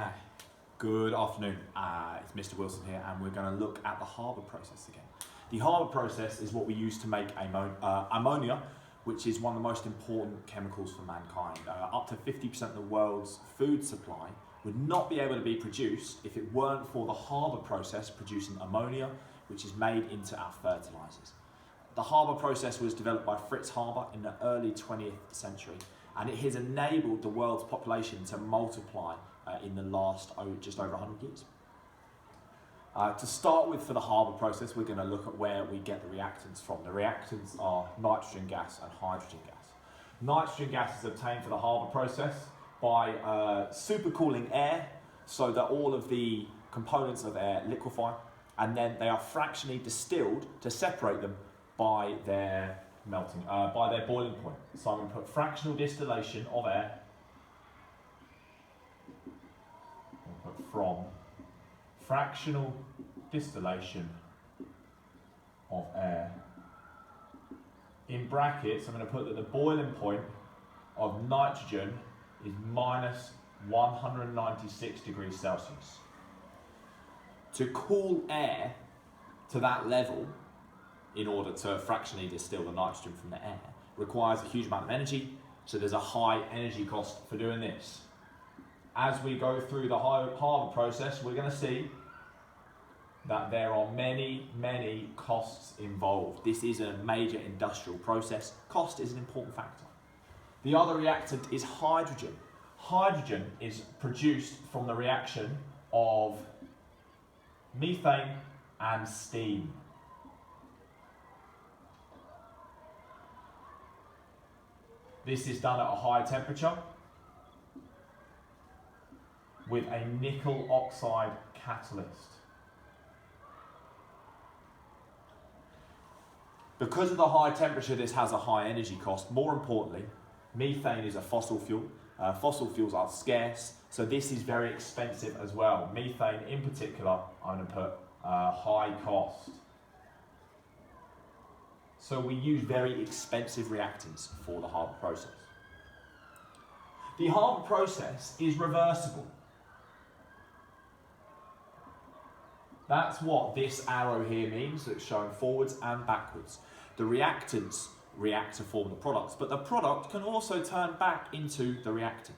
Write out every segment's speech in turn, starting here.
Hi, good afternoon. It's Mr. Wilson here, and we're going to look at the Haber process again. The Haber process is what we use to make ammonia, which is one of the most important chemicals for mankind. Up to 50% of the world's food supply would not be able to be produced if it weren't for the Haber process producing ammonia, which is made into our fertilizers. The Haber process was developed by Fritz Haber in the early 20th century, and it has enabled the world's population to multiply in the last just over 100 years. To start with, for the Haber process, we're going to look at where we get the reactants from. The reactants are nitrogen gas and hydrogen gas. Nitrogen gas is obtained for the Haber process by supercooling air so that all of the components of air liquefy, and then they are fractionally distilled to separate them by their melting, by their boiling point. So I'm going to put fractional distillation of air. I'll put from fractional distillation of air. In brackets, I'm going to put that the boiling point of nitrogen is minus 196 degrees Celsius. To cool air to that level, in order to fractionally distill the nitrogen from the air, requires a huge amount of energy, so there's a high energy cost for doing this. As we go through the Haber process, we're going to see that there are many costs involved. This is a major industrial process. Cost is an important factor. The other reactant is hydrogen. Hydrogen is produced from the reaction of methane and steam. This is done at a high temperature with a nickel oxide catalyst. Because of the high temperature, this has a high energy cost. More importantly, methane is a fossil fuel. Fossil fuels are scarce, so this is very expensive as well. Methane in particular, I'm going to put high cost. So we use very expensive reactants for the Haber process. The Haber process is reversible. That's what this arrow here means. It's showing forwards and backwards. The reactants react to form the products, but the product can also turn back into the reactant.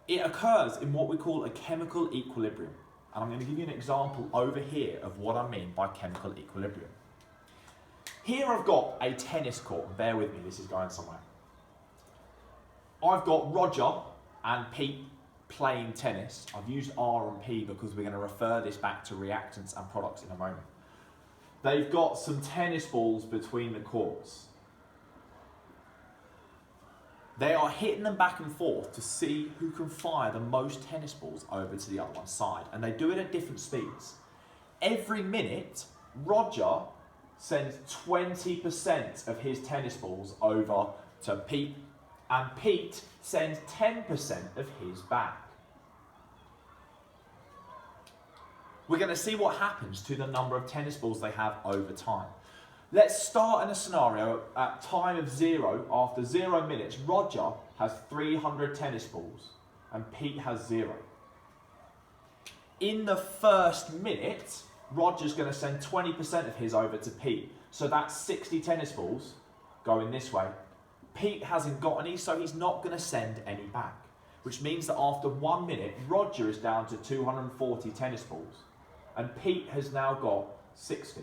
It occurs in what we call a chemical equilibrium. And I'm going to give you an example over here of what I mean by chemical equilibrium. Here I've got a tennis court. Bear with me, this is going somewhere. I've got Roger and Pete playing tennis. I've used R and P because we're going to refer this back to reactants and products in a moment. They've got some tennis balls between the courts. They are hitting them back and forth to see who can fire the most tennis balls over to the other one's side. And they do it at different speeds. Every minute, Roger sends 20% of his tennis balls over to Pete, and Pete sends 10% of his back. We're going to see what happens to the number of tennis balls they have over time. Let's start in a scenario at time of 0. After 0 minutes, Roger has 300 tennis balls and Pete has 0. In the first minute, Roger's going to send 20% of his over to Pete. So that's 60 tennis balls going this way. Pete hasn't got any, so he's not going to send any back. Which means that after 1 minute, Roger is down to 240 tennis balls. And Pete has now got 60.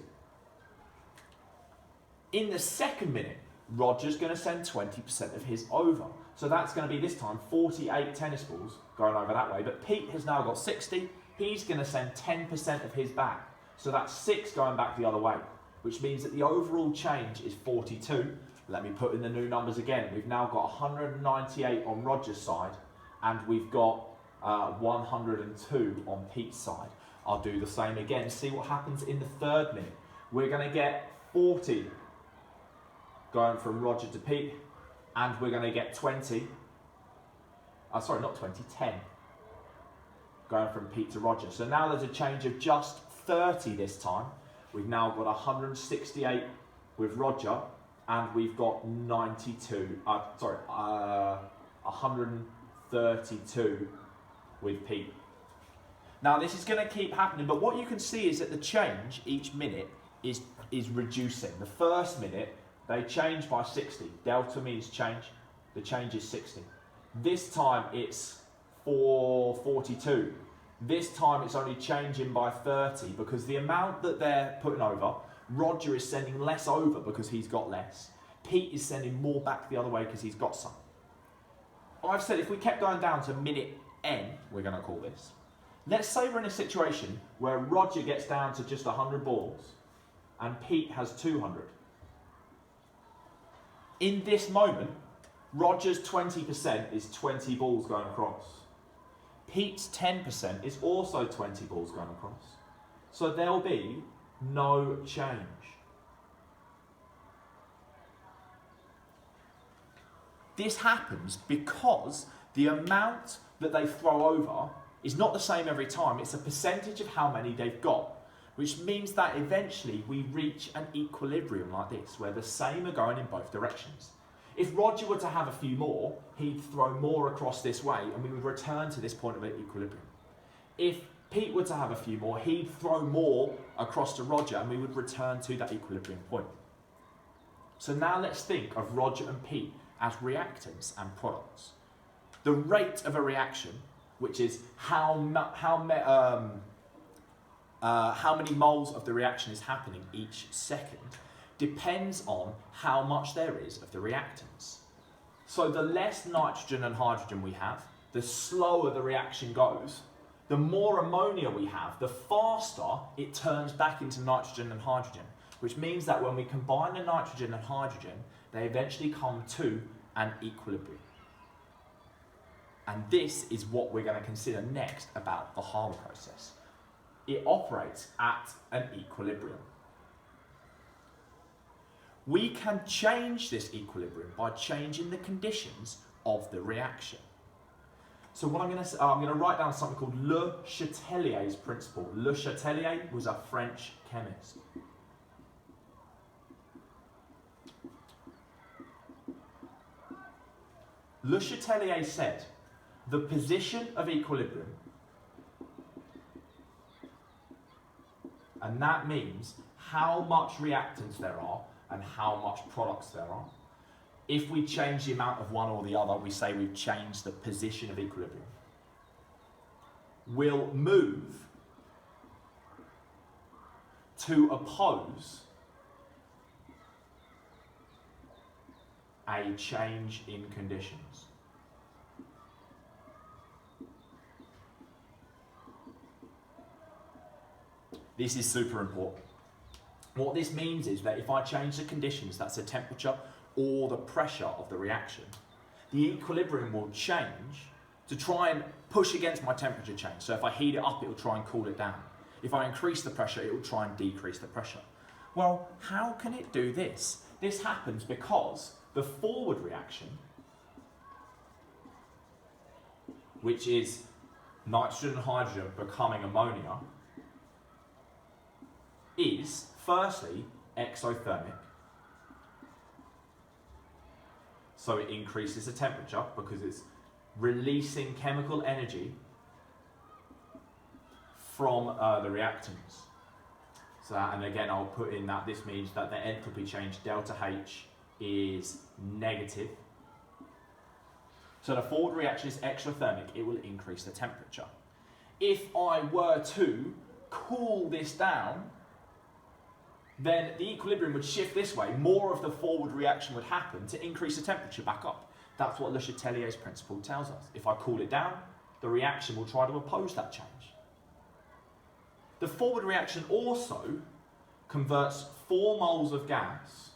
In the second minute, Roger's going to send 20% of his over. So that's going to be this time 48 tennis balls going over that way. But Pete has now got 60. He's going to send 10% of his back. So that's 6 going back the other way, which means that the overall change is 42. Let me put in the new numbers again. We've now got 198 on Roger's side, and we've got 102 on Pete's side. I'll do the same again. See what happens in the third minute. We're going to get 40 going from Roger to Pete, and we're going to get 10 going from Pete to Roger. So now there's a change of just 30 this time. We've now got 168 with Roger, and we've got 130 32 with Pete. Now this is going to keep happening, but what you can see is that the change each minute is reducing. The first minute they change by 60. Delta means change. The change is 60. This time it's 442. This time it's only changing by 30 because the amount that they're putting over, Roger is sending less over because he's got less. Pete is sending more back the other way because he's got some. I've said if we kept going down to minute N, we're going to call this. Let's say we're in a situation where Roger gets down to just 100 balls and Pete has 200. In this moment, Roger's 20% is 20 balls going across. Pete's 10% is also 20 balls going across. So there'll be no change. This happens because the amount that they throw over is not the same every time. It's a percentage of how many they've got, which means that eventually we reach an equilibrium like this, where the same are going in both directions. If Roger were to have a few more, he'd throw more across this way and we would return to this point of equilibrium. If Pete were to have a few more, he'd throw more across to Roger and we would return to that equilibrium point. So now let's think of Roger and Pete as reactants and products. The rate of a reaction, which is how many moles of the reaction is happening each second, depends on how much there is of the reactants. So the less nitrogen and hydrogen we have, the slower the reaction goes. The more ammonia we have, the faster it turns back into nitrogen and hydrogen, which means that when we combine the nitrogen and hydrogen, they eventually come to an equilibrium. And this is what we're going to consider next about the Haber process. It operates at an equilibrium. We can change this equilibrium by changing the conditions of the reaction. So what I'm going to write down something called Le Chatelier's principle. Le Chatelier was a French chemist. Le Chatelier said, the position of equilibrium, and that means how much reactants there are and how much products there are. If we change the amount of one or the other, we say we've changed the position of equilibrium. Will move to oppose a change in conditions. This is super important. What this means is that if I change the conditions, that's the temperature or the pressure of the reaction, the equilibrium will change to try and push against my temperature change. So if I heat it up, it will try and cool it down. If I increase the pressure, it will try and decrease the pressure. Well, how can it do this? This happens because the forward reaction, which is nitrogen and hydrogen becoming ammonia, is firstly exothermic. So it increases the temperature because it's releasing chemical energy from the reactants. So, and again, I'll put in that this means that the enthalpy change delta H is negative. So the forward reaction is exothermic, it will increase the temperature. If I were to cool this down, then the equilibrium would shift this way. More of the forward reaction would happen to increase the temperature back up. That's what Le Chatelier's principle tells us. If I cool it down, the reaction will try to oppose that change. The forward reaction also converts 4 moles of gas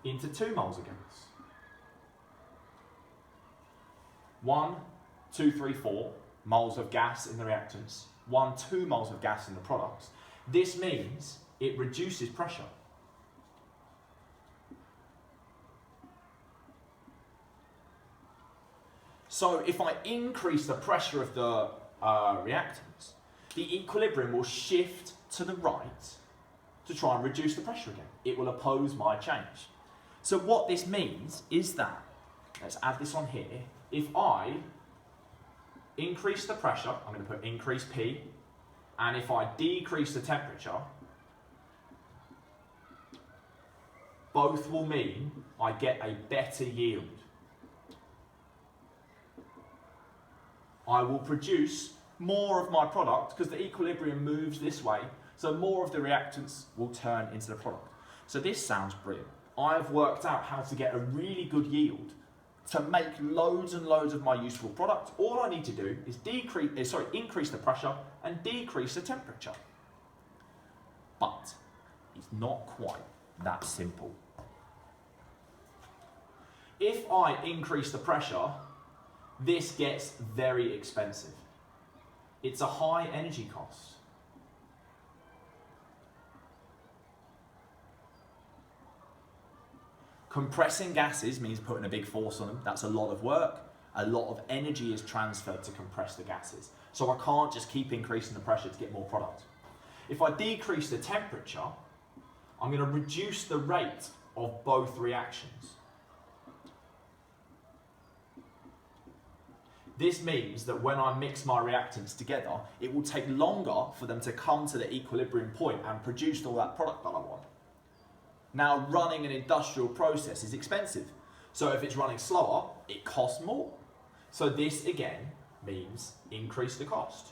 into 2 moles of gas. 1, 2, 3, 4 moles of gas in the reactants, 1, 2 moles of gas in the products. This means it reduces pressure. So if I increase the pressure of the reactants, the equilibrium will shift to the right to try and reduce the pressure again. It will oppose my change. So what this means is that let's add this on here. If I increase the pressure, I'm going to put increase P, and if I decrease the temperature, both will mean I get a better yield. I will produce more of my product because the equilibrium moves this way, so more of the reactants will turn into the product. So this sounds brilliant. I've worked out how to get a really good yield to make loads and loads of my useful product. All I need to do is increase the pressure and decrease the temperature. But it's not quite that simple. If I increase the pressure, this gets very expensive. It's a high energy cost. Compressing gases means putting a big force on them. That's a lot of work. A lot of energy is transferred to compress the gases. So I can't just keep increasing the pressure to get more product. If I decrease the temperature, I'm going to reduce the rate of both reactions. This means that when I mix my reactants together, it will take longer for them to come to the equilibrium point and produce all that product that I want. Now, running an industrial process is expensive. So if it's running slower, it costs more. So this, again, means increase the cost.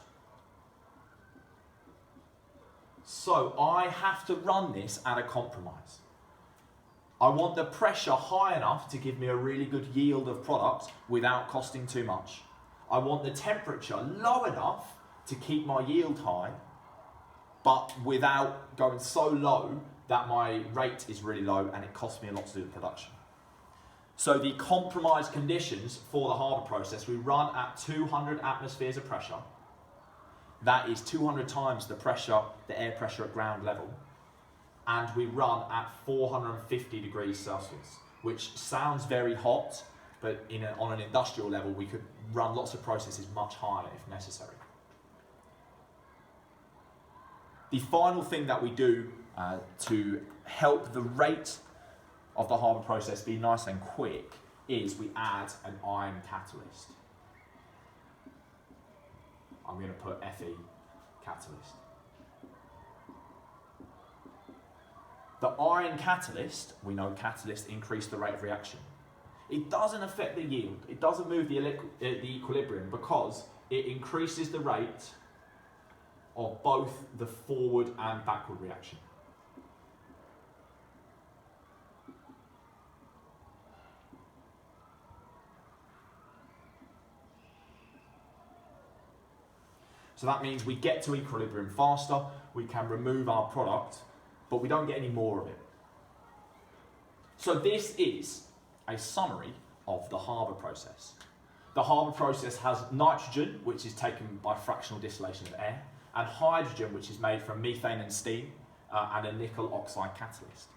So I have to run this at a compromise. I want the pressure high enough to give me a really good yield of product without costing too much. I want the temperature low enough to keep my yield high, but without going so low that my rate is really low and it costs me a lot to do the production. So the compromise conditions for the Haber process, we run at 200 atmospheres of pressure. That is 200 times the pressure, the air pressure at ground level. And we run at 450 degrees Celsius, which sounds very hot, but on an industrial level, we could run lots of processes much higher if necessary. The final thing that we do to help the rate of the Haber process be nice and quick is we add an iron catalyst. I'm going to put Fe catalyst. The iron catalyst, we know catalysts increase the rate of reaction. It doesn't affect the yield. It doesn't move the equilibrium because it increases the rate of both the forward and backward reaction. So that means we get to equilibrium faster, we can remove our product, but we don't get any more of it. So this is a summary of the Haber process. The Haber process has nitrogen, which is taken by fractional distillation of air, and hydrogen, which is made from methane and steam, and a nickel oxide catalyst.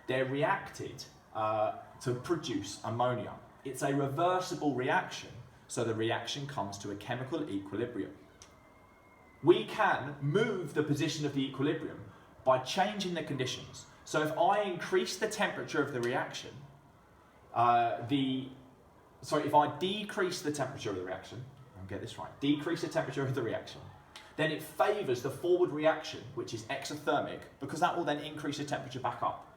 They're reacted to produce ammonia. It's a reversible reaction, so the reaction comes to a chemical equilibrium. We can move the position of the equilibrium by changing the conditions. So if I increase the temperature of the reaction, if I decrease the temperature of the reaction, I'll get this right, decrease the temperature of the reaction, then it favours the forward reaction, which is exothermic, because that will then increase the temperature back up.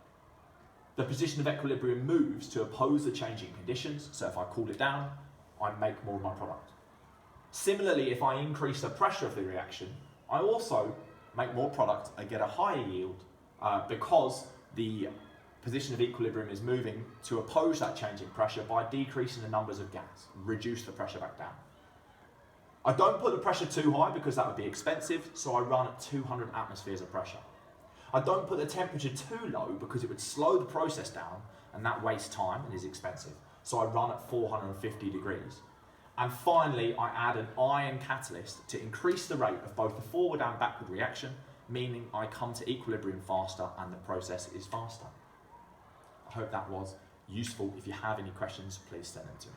The position of equilibrium moves to oppose the changing conditions, so if I cool it down, I make more of my product. Similarly, if I increase the pressure of the reaction, I also make more product, I get a higher yield, because the position of equilibrium is moving to oppose that change in pressure by decreasing the numbers of gas, reduce the pressure back down. I don't put the pressure too high because that would be expensive, so I run at 200 atmospheres of pressure. I don't put the temperature too low because it would slow the process down and that wastes time and is expensive, so I run at 450 degrees. And finally, I add an iron catalyst to increase the rate of both the forward and backward reaction, meaning I come to equilibrium faster and the process is faster. I hope that was useful. If you have any questions, please send them to me.